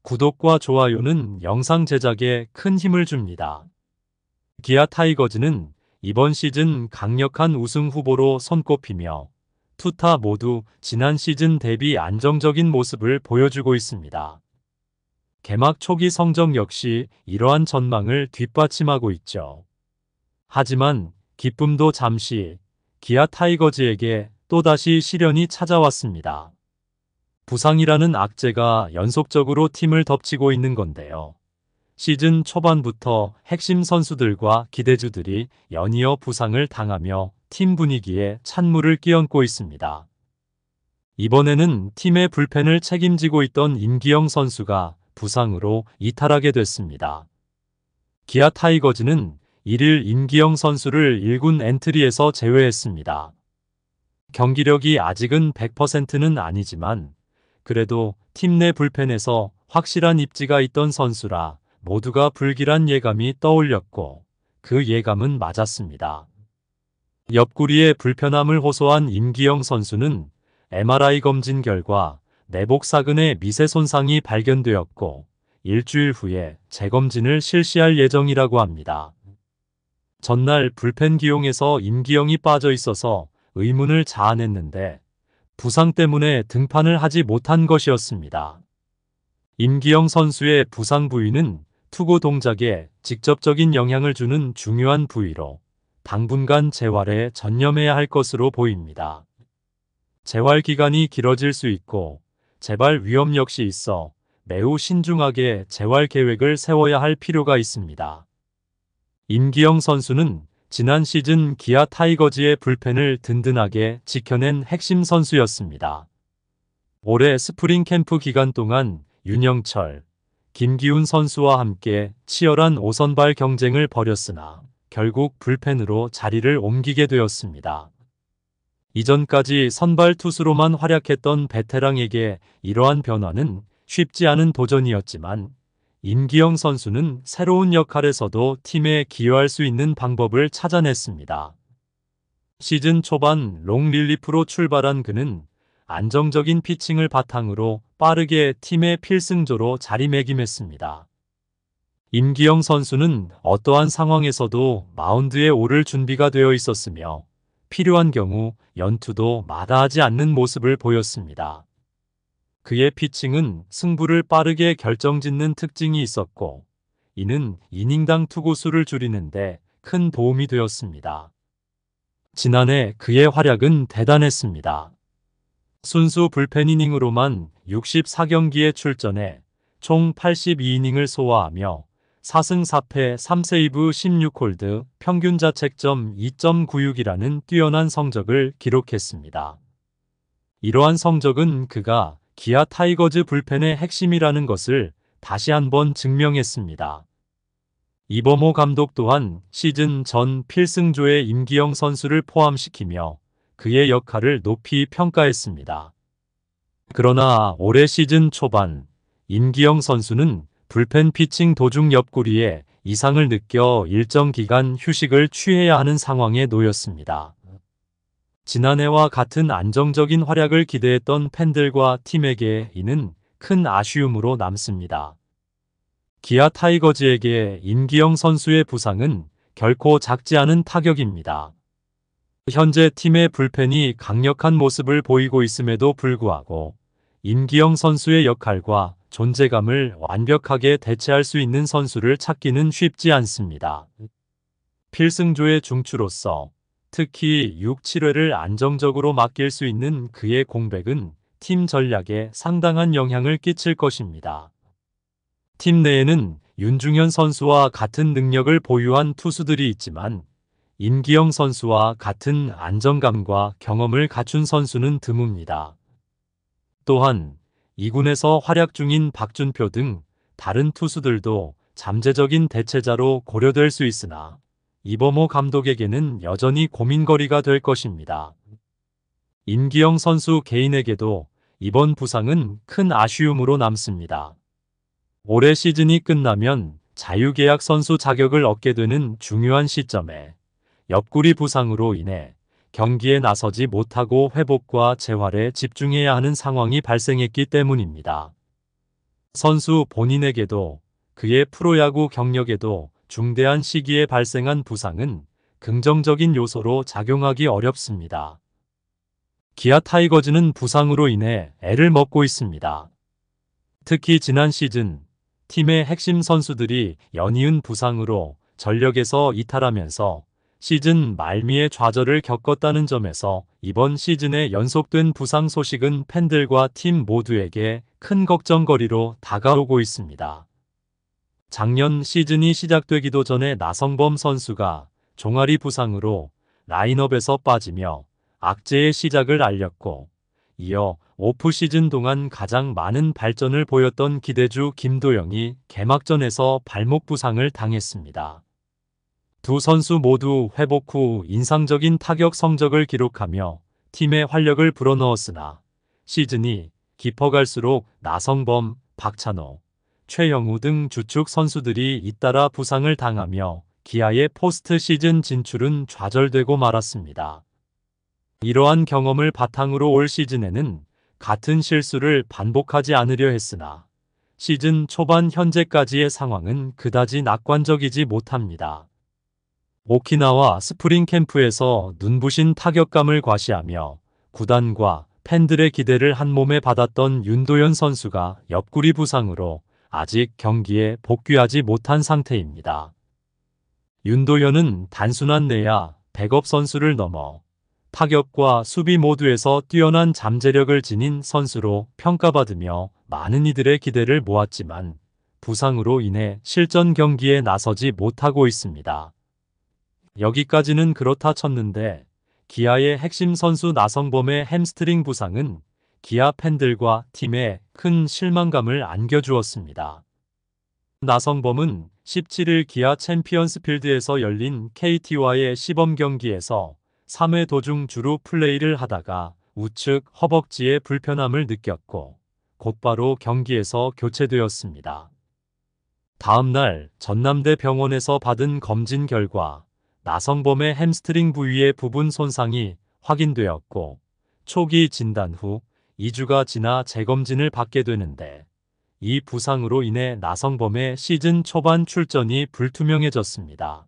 구독과 좋아요는 영상 제작에 큰 힘을 줍니다. 기아 타이거즈는 이번 시즌 강력한 우승 후보로 손꼽히며 투타 모두 지난 시즌 대비 안정적인 모습을 보여주고 있습니다. 개막 초기 성적 역시 이러한 전망을 뒷받침하고 있죠. 하지만 기쁨도 잠시, 기아 타이거즈에게 또다시 시련이 찾아왔습니다. 부상이라는 악재가 연속적으로 팀을 덮치고 있는 건데요. 시즌 초반부터 핵심 선수들과 기대주들이 연이어 부상을 당하며 팀 분위기에 찬물을 끼얹고 있습니다. 이번에는 팀의 불펜을 책임지고 있던 임기영 선수가 부상으로 이탈하게 됐습니다. 기아 타이거즈는 1일 임기영 선수를 1군 엔트리에서 제외했습니다. 경기력이 아직은 100%는 아니지만 그래도 팀 내 불펜에서 확실한 입지가 있던 선수라 모두가 불길한 예감이 떠올렸고 그 예감은 맞았습니다. 옆구리에 불편함을 호소한 임기영 선수는 MRI 검진 결과 내복사근에 미세 손상이 발견되었고 일주일 후에 재검진을 실시할 예정이라고 합니다. 전날 불펜 기용에서 임기영이 빠져 있어서 의문을 자아냈는데 부상 때문에 등판을 하지 못한 것이었습니다. 임기영 선수의 부상 부위는 투구 동작에 직접적인 영향을 주는 중요한 부위로 당분간 재활에 전념해야 할 것으로 보입니다. 재활 기간이 길어질 수 있고 재발 위험 역시 있어 매우 신중하게 재활 계획을 세워야 할 필요가 있습니다. 임기영 선수는 지난 시즌 기아 타이거즈의 불펜을 든든하게 지켜낸 핵심 선수였습니다. 올해 스프링 캠프 기간 동안 윤영철, 김기훈 선수와 함께 치열한 5선발 경쟁을 벌였으나 결국 불펜으로 자리를 옮기게 되었습니다. 이전까지 선발 투수로만 활약했던 베테랑에게 이러한 변화는 쉽지 않은 도전이었지만 임기영 선수는 새로운 역할에서도 팀에 기여할 수 있는 방법을 찾아냈습니다. 시즌 초반 롱 릴리프로 출발한 그는 안정적인 피칭을 바탕으로 빠르게 팀의 필승조로 자리매김했습니다. 임기영 선수는 어떠한 상황에서도 마운드에 오를 준비가 되어 있었으며 필요한 경우 연투도 마다하지 않는 모습을 보였습니다. 그의 피칭은 승부를 빠르게 결정짓는 특징이 있었고 이는 이닝당 투구 수를 줄이는데 큰 도움이 되었습니다. 지난해 그의 활약은 대단했습니다. 순수 불펜 이닝으로만 64경기에 출전해 총 82이닝을 소화하며 4승 4패 3세이브 16홀드 평균 자책점 2.96이라는 뛰어난 성적을 기록했습니다. 이러한 성적은 그가 기아 타이거즈 불펜의 핵심이라는 것을 다시 한번 증명했습니다. 이범호 감독 또한 시즌 전 필승조에 임기영 선수를 포함시키며 그의 역할을 높이 평가했습니다. 그러나 올해 시즌 초반 임기영 선수는 불펜 피칭 도중 옆구리에 이상을 느껴 일정 기간 휴식을 취해야 하는 상황에 놓였습니다. 지난해와 같은 안정적인 활약을 기대했던 팬들과 팀에게 이는 큰 아쉬움으로 남습니다. 기아 타이거즈에게 임기영 선수의 부상은 결코 작지 않은 타격입니다. 현재 팀의 불펜이 강력한 모습을 보이고 있음에도 불구하고 임기영 선수의 역할과 존재감을 완벽하게 대체할 수 있는 선수를 찾기는 쉽지 않습니다. 필승조의 중추로서 특히 6, 7회를 안정적으로 맡길 수 있는 그의 공백은 팀 전략에 상당한 영향을 끼칠 것입니다. 팀 내에는 윤중현 선수와 같은 능력을 보유한 투수들이 있지만 임기영 선수와 같은 안정감과 경험을 갖춘 선수는 드뭅니다. 또한 2군에서 활약 중인 박준표 등 다른 투수들도 잠재적인 대체자로 고려될 수 있으나 이범호 감독에게는 여전히 고민거리가 될 것입니다. 임기영 선수 개인에게도 이번 부상은 큰 아쉬움으로 남습니다. 올해 시즌이 끝나면 자유계약 선수 자격을 얻게 되는 중요한 시점에 옆구리 부상으로 인해 경기에 나서지 못하고 회복과 재활에 집중해야 하는 상황이 발생했기 때문입니다. 선수 본인에게도 그의 프로야구 경력에도 중대한 시기에 발생한 부상은 긍정적인 요소로 작용하기 어렵습니다. 기아 타이거즈는 부상으로 인해 애를 먹고 있습니다. 특히 지난 시즌 팀의 핵심 선수들이 연이은 부상으로 전력에서 이탈하면서 시즌 말미에 좌절을 겪었다는 점에서 이번 시즌에 연속된 부상 소식은 팬들과 팀 모두에게 큰 걱정거리로 다가오고 있습니다. 작년 시즌이 시작되기도 전에 나성범 선수가 종아리 부상으로 라인업에서 빠지며 악재의 시작을 알렸고, 이어 오프 시즌 동안 가장 많은 발전을 보였던 기대주 김도영이 개막전에서 발목 부상을 당했습니다. 두 선수 모두 회복 후 인상적인 타격 성적을 기록하며 팀의 활력을 불어넣었으나 시즌이 깊어갈수록 나성범, 박찬호, 최영우 등 주축 선수들이 잇따라 부상을 당하며 기아의 포스트 시즌 진출은 좌절되고 말았습니다. 이러한 경험을 바탕으로 올 시즌에는 같은 실수를 반복하지 않으려 했으나 시즌 초반 현재까지의 상황은 그다지 낙관적이지 못합니다. 오키나와 스프링 캠프에서 눈부신 타격감을 과시하며 구단과 팬들의 기대를 한몸에 받았던 윤도현 선수가 옆구리 부상으로 아직 경기에 복귀하지 못한 상태입니다. 윤도현은 단순한 내야 백업 선수를 넘어 타격과 수비 모두에서 뛰어난 잠재력을 지닌 선수로 평가받으며 많은 이들의 기대를 모았지만 부상으로 인해 실전 경기에 나서지 못하고 있습니다. 여기까지는 그렇다 쳤는데 기아의 핵심 선수 나성범의 햄스트링 부상은 기아 팬들과 팀에 큰 실망감을 안겨주었습니다. 나성범은 17일 기아 챔피언스 필드에서 열린 KT와의 시범 경기에서 3회 도중 주루 플레이를 하다가 우측 허벅지에 불편함을 느꼈고 곧바로 경기에서 교체되었습니다. 다음 날 전남대 병원에서 받은 검진 결과 나성범의 햄스트링 부위의 부분 손상이 확인되었고 초기 진단 후 2주가 지나 재검진을 받게 되는데 이 부상으로 인해 나성범의 시즌 초반 출전이 불투명해졌습니다.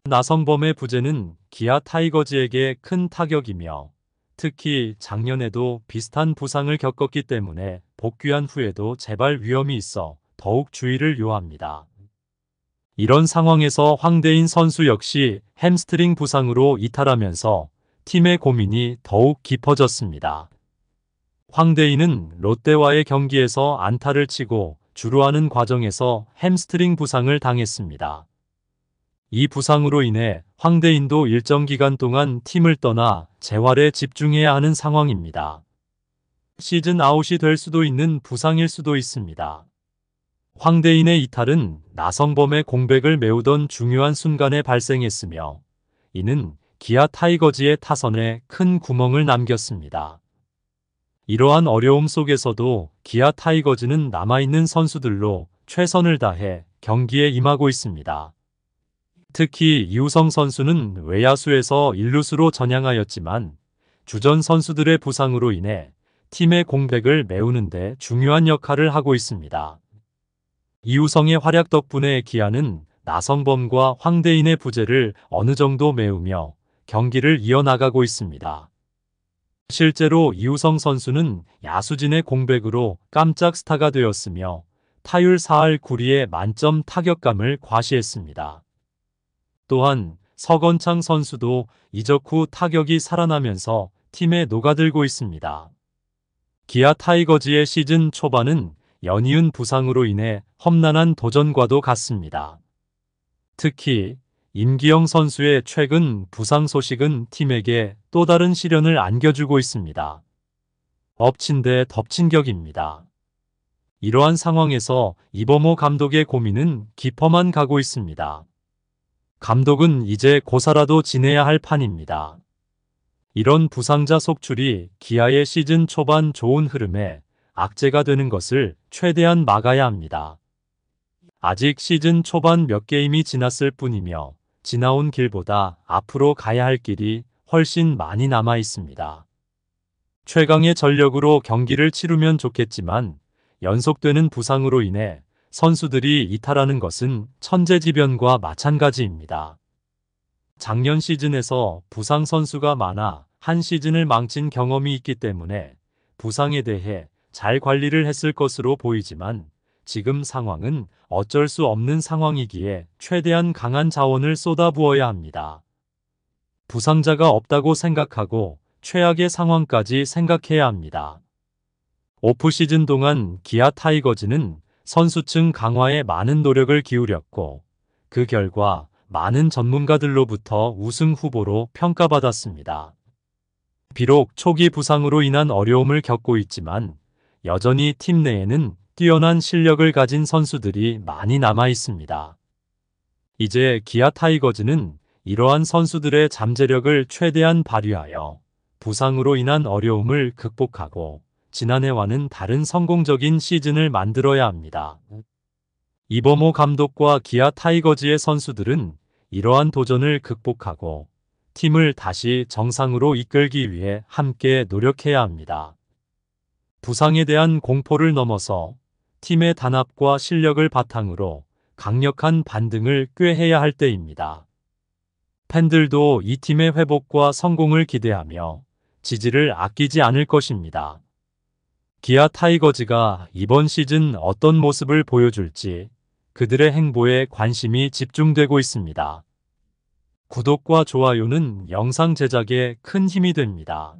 나성범의 부재는 기아 타이거즈에게 큰 타격이며 특히 작년에도 비슷한 부상을 겪었기 때문에 복귀한 후에도 재발 위험이 있어 더욱 주의를 요합니다. 이런 상황에서 황대인 선수 역시 햄스트링 부상으로 이탈하면서 팀의 고민이 더욱 깊어졌습니다. 황대인은 롯데와의 경기에서 안타를 치고 주루하는 과정에서 햄스트링 부상을 당했습니다. 이 부상으로 인해 황대인도 일정 기간 동안 팀을 떠나 재활에 집중해야 하는 상황입니다. 시즌 아웃이 될 수도 있는 부상일 수도 있습니다. 황대인의 이탈은 나성범의 공백을 메우던 중요한 순간에 발생했으며 이는 기아 타이거즈의 타선에 큰 구멍을 남겼습니다. 이러한 어려움 속에서도 기아 타이거즈는 남아있는 선수들로 최선을 다해 경기에 임하고 있습니다. 특히 이우성 선수는 외야수에서 일루수로 전향하였지만 주전 선수들의 부상으로 인해 팀의 공백을 메우는 데 중요한 역할을 하고 있습니다. 이우성의 활약 덕분에 기아는 나성범과 황대인의 부재를 어느 정도 메우며 경기를 이어나가고 있습니다. 실제로 이우성 선수는 야수진의 공백으로 깜짝 스타가 되었으며 타율 4할 9리의 만점 타격감을 과시했습니다. 또한 서건창 선수도 이적 후 타격이 살아나면서 팀에 녹아들고 있습니다. 기아 타이거즈의 시즌 초반은 연이은 부상으로 인해 험난한 도전과도 같습니다. 특히 임기영 선수의 최근 부상 소식은 팀에게 또 다른 시련을 안겨주고 있습니다. 엎친 데 덮친 격입니다. 이러한 상황에서 이범호 감독의 고민은 깊어만 가고 있습니다. 감독은 이제 고사라도 지내야 할 판입니다. 이런 부상자 속출이 기아의 시즌 초반 좋은 흐름에 악재가 되는 것을 최대한 막아야 합니다. 아직 시즌 초반 몇 게임이 지났을 뿐이며 지나온 길보다 앞으로 가야 할 길이 훨씬 많이 남아 있습니다. 최강의 전력으로 경기를 치르면 좋겠지만 연속되는 부상으로 인해 선수들이 이탈하는 것은 천재지변과 마찬가지입니다. 작년 시즌에서 부상 선수가 많아 한 시즌을 망친 경험이 있기 때문에 부상에 대해 잘 관리를 했을 것으로 보이지만 지금 상황은 어쩔 수 없는 상황이기에 최대한 강한 자원을 쏟아부어야 합니다. 부상자가 없다고 생각하고 최악의 상황까지 생각해야 합니다. 오프시즌 동안 기아 타이거즈는 선수층 강화에 많은 노력을 기울였고 그 결과 많은 전문가들로부터 우승 후보로 평가받았습니다. 비록 초기 부상으로 인한 어려움을 겪고 있지만 여전히 팀 내에는 뛰어난 실력을 가진 선수들이 많이 남아 있습니다. 이제 기아 타이거즈는 이러한 선수들의 잠재력을 최대한 발휘하여 부상으로 인한 어려움을 극복하고 지난해와는 다른 성공적인 시즌을 만들어야 합니다. 이범호 감독과 기아 타이거즈의 선수들은 이러한 도전을 극복하고 팀을 다시 정상으로 이끌기 위해 함께 노력해야 합니다. 부상에 대한 공포를 넘어서 팀의 단합과 실력을 바탕으로 강력한 반등을 꾀해야 할 때입니다. 팬들도 이 팀의 회복과 성공을 기대하며 지지를 아끼지 않을 것입니다. 기아 타이거즈가 이번 시즌 어떤 모습을 보여줄지 그들의 행보에 관심이 집중되고 있습니다. 구독과 좋아요는 영상 제작에 큰 힘이 됩니다.